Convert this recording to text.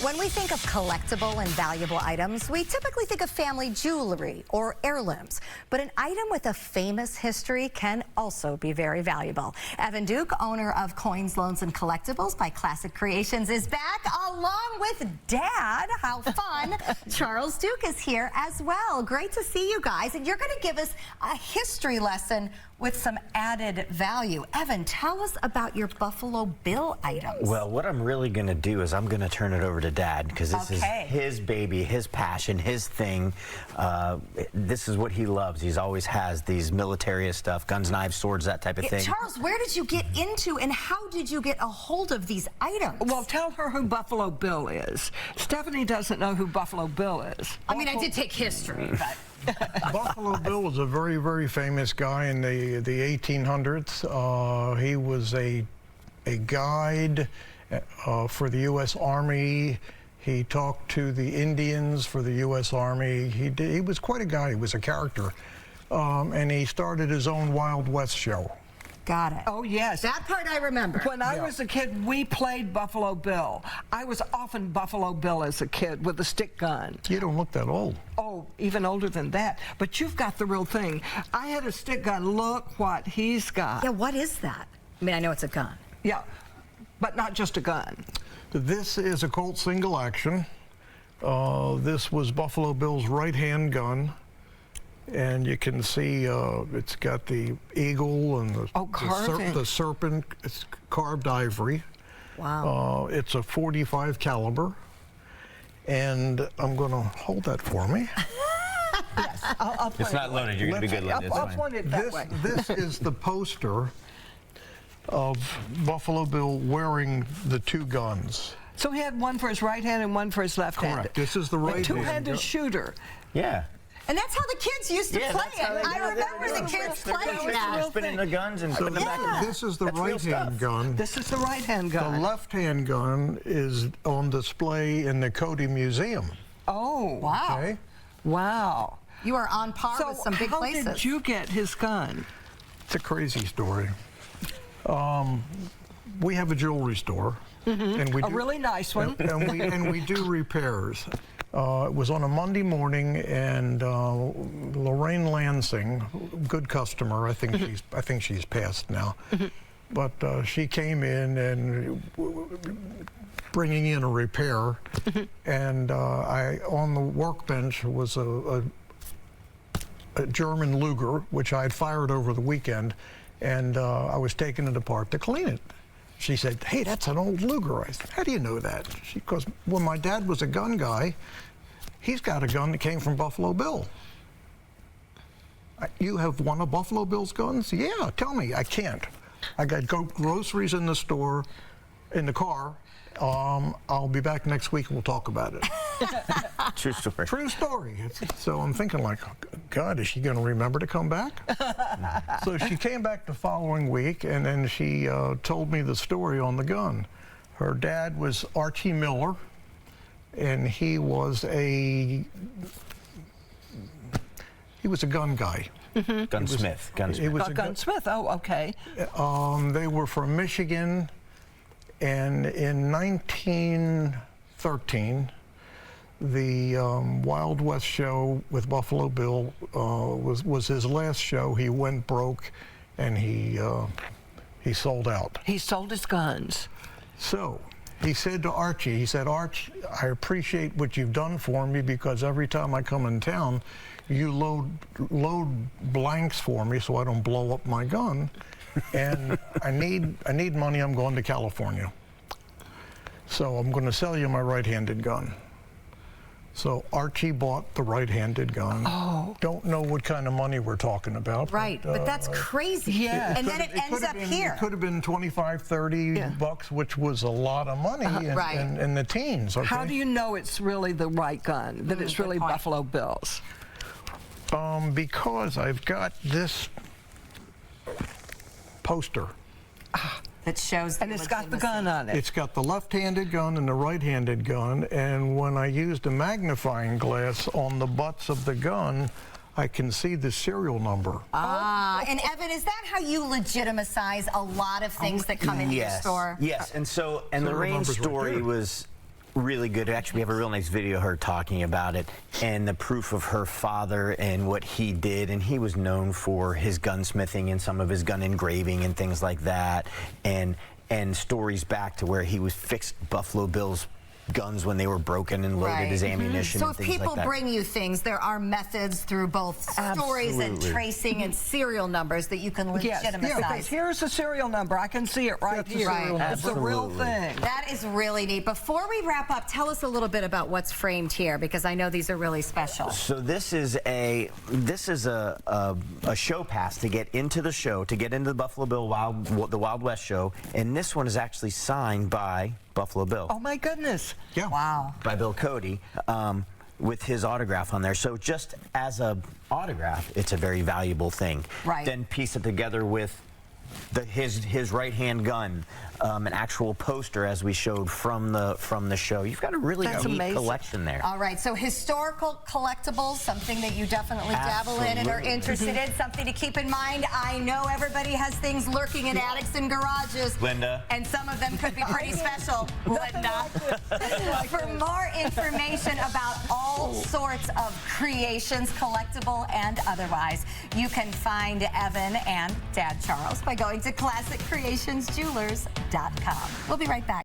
When we think of collectible and valuable items, we typically think of family jewelry or heirlooms. But an item with a famous history can also be very valuable. Evan Duke, owner of Coins, Loans, and Collectibles by Classic Creations, is back along with Dad. How fun. Charles Duke is here as well. Great to see you guys. And you're going to give us a history lesson with some added value. Evan, tell us about your Buffalo Bill items. Well, what I'm really going to do is I'm going to turn it over to Dad, because this is his baby, his passion, his thing. This is what he loves. He's always has these military stuff, guns, knives, swords, that type of thing. Charles, where did you get into and how did you get a hold of these items? Well, tell her who Buffalo Bill is. Stephanie doesn't know who Buffalo Bill is. I mean, I did take history, but... Buffalo Bill was a very, very famous guy in the 1800s. He was a guide for the U.S. Army. He talked to the Indians for the U.S. Army. He was quite a guy. He was a character. And he started his own Wild West show. Got it. Oh, yes. That part I remember. When I was a kid, we played Buffalo Bill. I was often Buffalo Bill as a kid with a stick gun. You don't look that old. Oh, even older than that. But you've got the real thing. I had a stick gun. Look what he's got. Yeah, what is that? I mean, I know it's a gun. Yeah, but not just a gun. This is a Colt single action. This was Buffalo Bill's right-hand gun. And you can see it's got the eagle and the serpent. It's carved ivory. Wow. It's a .45 caliber. And I'm going to hold that for me. Yes, I'll it's not loaded. You're going to be good loaded. I'll point it that way. This is the poster of Buffalo Bill wearing the two guns. So he had one for his right hand and one for his left hand. Correct. This is the right hand. Two-handed shooter. Yeah. And that's how the kids used to play it. I remember the kids playing that. Spinning the guns and putting them back. This is the right-hand gun. This is the right-hand gun. The left-hand gun is on display in the Cody Museum. Oh. Wow. Okay. Wow. You are on par with some big places. How did you get his gun? It's a crazy story. We have a jewelry store. And we a really nice one. And we do repairs. It was on a Monday morning, and Lorraine Lansing, good customer, I think she's passed now, but she came in and bringing in a repair, and on the workbench was a German Luger, which I had fired over the weekend, and I was taking it apart to clean it. She said, "Hey, that's an old Luger." I said, "How do you know that?" Because when my dad was a gun guy, he's got a gun that came from Buffalo Bill. You have one of Buffalo Bill's guns? Yeah, tell me. I can't. I got groceries in the store, in the car. I'll be back next week and we'll talk about it. True story. True story. So I'm thinking like, God, is she going to remember to come back? So she came back the following week, and then she told me the story on the gun. Her dad was Archie Miller, and he was a gun guy. Gunsmith. He was a gunsmith. Oh, okay. They were from Michigan, and in 1913, the Wild West show with Buffalo Bill was his last show. He went broke, and he sold out. He sold his guns. So he said to Archie, he said, "Arch, I appreciate what you've done for me, because every time I come in town, you load blanks for me so I don't blow up my gun, and I need money. I'm going to California, so I'm going to sell you my right-handed gun." So Archie bought the right-handed gun. Oh. Don't know what kind of money we're talking about. Right, but that's crazy. Yeah. And then it ends up here. It could have been 25, 30 bucks, which was a lot of money in the teens. Okay? How do you know it's really the right gun, that it's really Buffalo Bill's? Because I've got this poster. That shows the And it's got the gun on it. It's got the left-handed gun and the right-handed gun, and when I used a magnifying glass on the butts of the gun, I can see the serial number. And Evan, is that how you legitimize a lot of things that come into your store? Yes, and Lorraine's story was really good. Actually, we have a real nice video of her talking about it and the proof of her father and what he did. And he was known for his gunsmithing and some of his gun engraving and things like that. And stories back to where he was fixed Buffalo Bill's guns when they were broken and loaded his ammunition. So and if things people like that. bring you things, there are methods through both stories and Absolutely. tracing and serial numbers that you can Yes, legitimize. because here's the serial number. I can see it right here. Right. It's the real thing. That is really neat. Before we wrap up, tell us a little bit about what's framed here, because I know these are really special. So this is a show pass to get into the show, to get into the Buffalo Bill the Wild West show, and this one is actually signed by Buffalo Bill. Oh my goodness. Yeah. Wow. By Bill Cody, with his autograph on there. So just as a autograph, it's a very valuable thing. Right. Then piece it together with his right-hand gun, an actual poster as we showed from the show. You've got a really neat collection there. All right, so historical collectibles, something that you definitely dabble in and are interested in, something to keep in mind. I know everybody has things lurking in attics and garages. Linda. And some of them could be pretty special, Linda. For more information about all sorts of creations, collectible and otherwise, you can find Evan and Dad Charles by going to classiccreationsjewelers.com. We'll be right back.